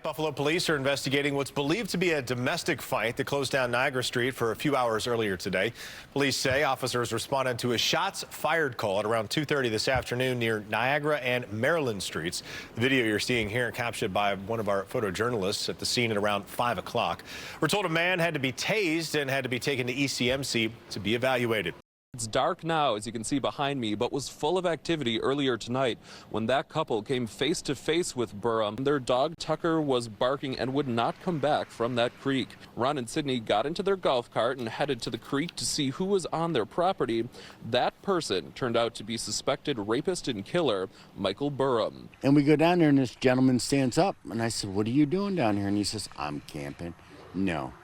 Buffalo police are investigating what's believed to be a domestic fight that closed down Niagara Street for a few hours earlier today. Police say officers responded to a shots fired call at around 2:30 this afternoon near Niagara and Maryland Streets. The video you're seeing here captured by one of our photojournalists at the scene at around 5 o'clock. We're told a man had to be tased and had to be taken to ECMC to be evaluated. It's dark now, as you can see behind me, but was full of activity earlier tonight when that couple came face to face with Burham. Their dog Tucker was barking and would not come back from that creek. Ron and Sydney got into their golf cart and headed to the creek to see who was on their property. That person turned out to be suspected rapist and killer Michael Burham. And we go down there and this gentleman stands up and I said, "What are you doing down here?" And he says, "I'm camping." No,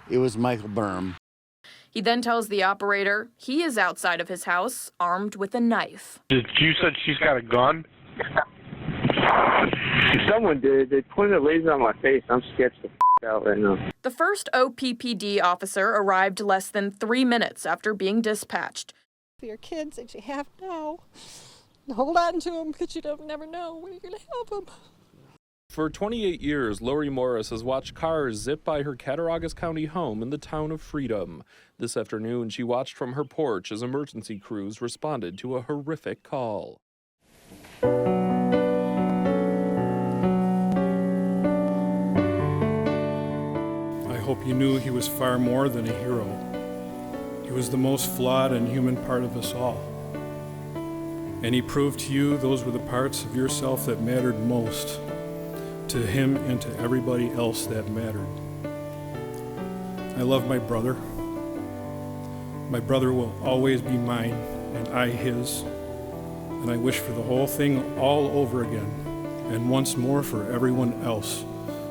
it was Michael Burham. He then tells the operator he is outside of his house, armed with a knife. You said she's got a gun? Someone did. They pointed a laser on my face. I'm sketched the out right now. The first OPPD officer arrived less than 3 minutes after being dispatched. For your kids that you have now, hold on to them because you don't never know when you're going to have them. For 28 years, Lori Morris has watched cars zip by her Cattaraugus County home in the town of Freedom. This afternoon, she watched from her porch as emergency crews responded to a horrific call. I hope you knew he was far more than a hero. He was the most flawed and human part of us all. And he proved to you those were the parts of yourself that mattered most. To him and to everybody else that mattered. I love my brother. My brother will always be mine and I his. And I wish for the whole thing all over again and once more for everyone else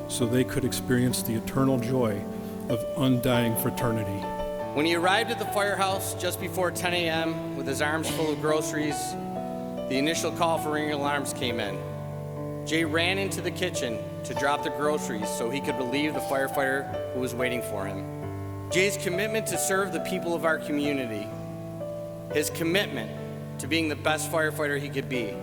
so they could experience the eternal joy of undying fraternity. When he arrived at the firehouse just before 10 a.m. with his arms full of groceries, the initial call for ringing alarms came in. Jay ran into the kitchen to drop the groceries so he could relieve the firefighter who was waiting for him. Jay's commitment to serve the people of our community, his commitment to being the best firefighter he could be.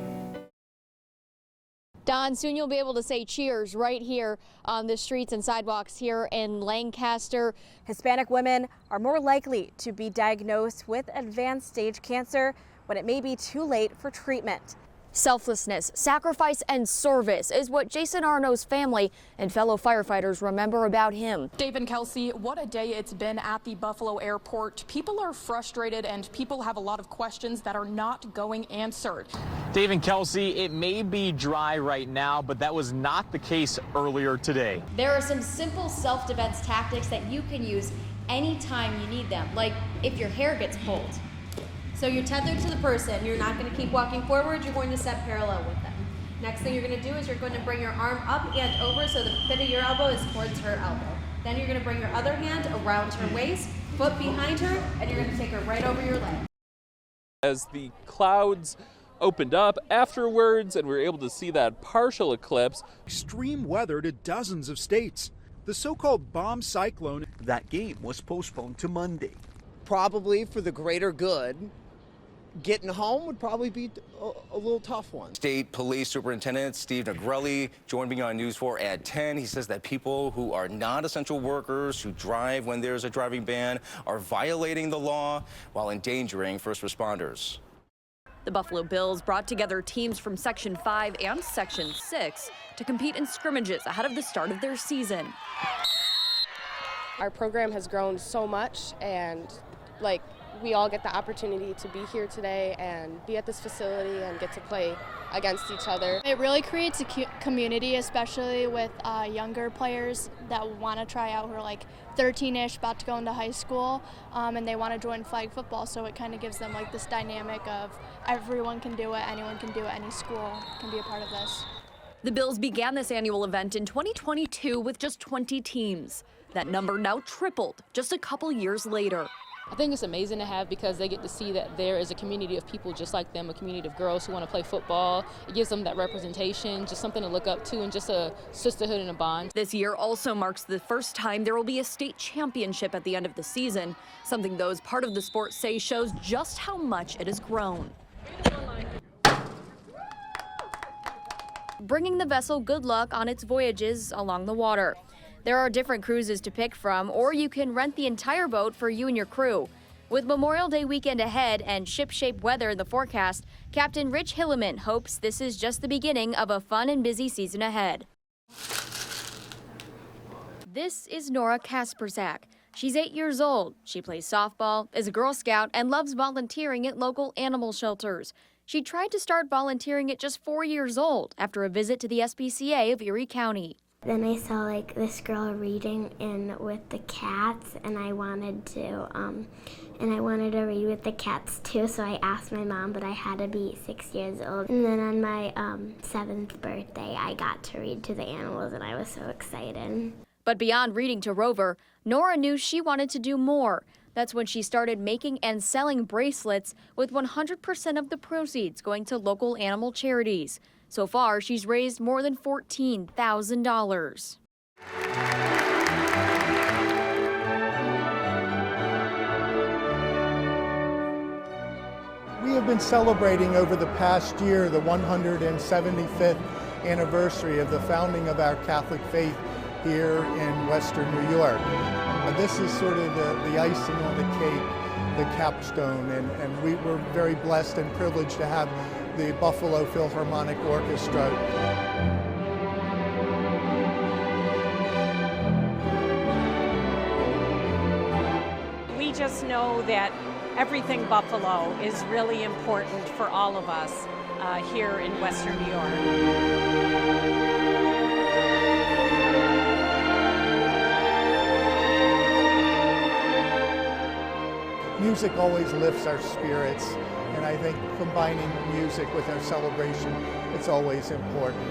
Don, soon you'll be able to say cheers right here on the streets and sidewalks here in Lancaster. Hispanic women are more likely to be diagnosed with advanced stage cancer when it may be too late for treatment. Selflessness, sacrifice, and service is what Jason Arno's family and fellow firefighters remember about him. Dave and Kelsey, what a day it's been at the Buffalo airport. People are frustrated and people have a lot of questions that are not going answered. Dave and Kelsey, it may be dry right now, but that was not the case earlier today. There are some simple self-defense tactics that you can use anytime you need them, like if your hair gets pulled. So you're tethered to the person. You're not going to keep walking forward. You're going to step parallel with them. Next thing you're going to do is you're going to bring your arm up and over so the pit of your elbow is towards her elbow. Then you're going to bring your other hand around her waist, foot behind her, and you're going to take her right over your leg. As the clouds opened up afterwards and we were able to see that partial eclipse. Extreme weather to dozens of states. The so-called bomb cyclone. That game was postponed to Monday. Probably for the greater good. Getting home would probably be a little tough one. State Police Superintendent Steve Negrelli joined me on News 4 at 10. He says that people who are not essential workers who drive when there's a driving ban are violating the law while endangering first responders. The Buffalo Bills brought together teams from Section 5 and Section 6 to compete in scrimmages ahead of the start of their season. Our program has grown so much, and we all get the opportunity to be here today and be at this facility and get to play against each other. It really creates a community, especially with younger players that want to try out, who are like 13-ish, about to go into high school, and they want to join flag football. So it kind of gives them like this dynamic of everyone can do it, anyone can do it, any school can be a part of this. The Bills began this annual event in 2022 with just 20 teams. That number now tripled just a couple years later. I think it's amazing to have because they get to see that there is a community of people just like them, a community of girls who want to play football. It gives them that representation, just something to look up to, and just a sisterhood and a bond. This year also marks the first time there will be a state championship at the end of the season, something those part of the sport say shows just how much it has grown. bringing the vessel good luck on its voyages along the water. There are different cruises to pick from, or you can rent the entire boat for you and your crew. With Memorial Day weekend ahead and ship-shape weather in the forecast, Captain Rich Hilleman hopes this is just the beginning of a fun and busy season ahead. This is Nora Kasperzak. She's 8 years old. She plays softball, is a Girl Scout, and loves volunteering at local animal shelters. She tried to start volunteering at just 4 years old after a visit to the SPCA of Erie County. Then I saw this girl reading with the cats, and I wanted to read with the cats too. So I asked my mom, but I had to be 6 years old. And then on my 7th birthday, I got to read to the animals, and I was so excited. But beyond reading to Rover, Nora knew she wanted to do more. That's when she started making and selling bracelets, with 100% of the proceeds going to local animal charities. So far, she's raised more than $14,000. We have been celebrating over the past year the 175th anniversary of the founding of our Catholic faith here in Western New York. This is sort of the icing on the cake, the capstone, and we were very blessed and privileged to have the Buffalo Philharmonic Orchestra. We just know that everything Buffalo is really important for all of us here in Western New York. Music always lifts our spirits, and I think combining music with our celebration, it's always important.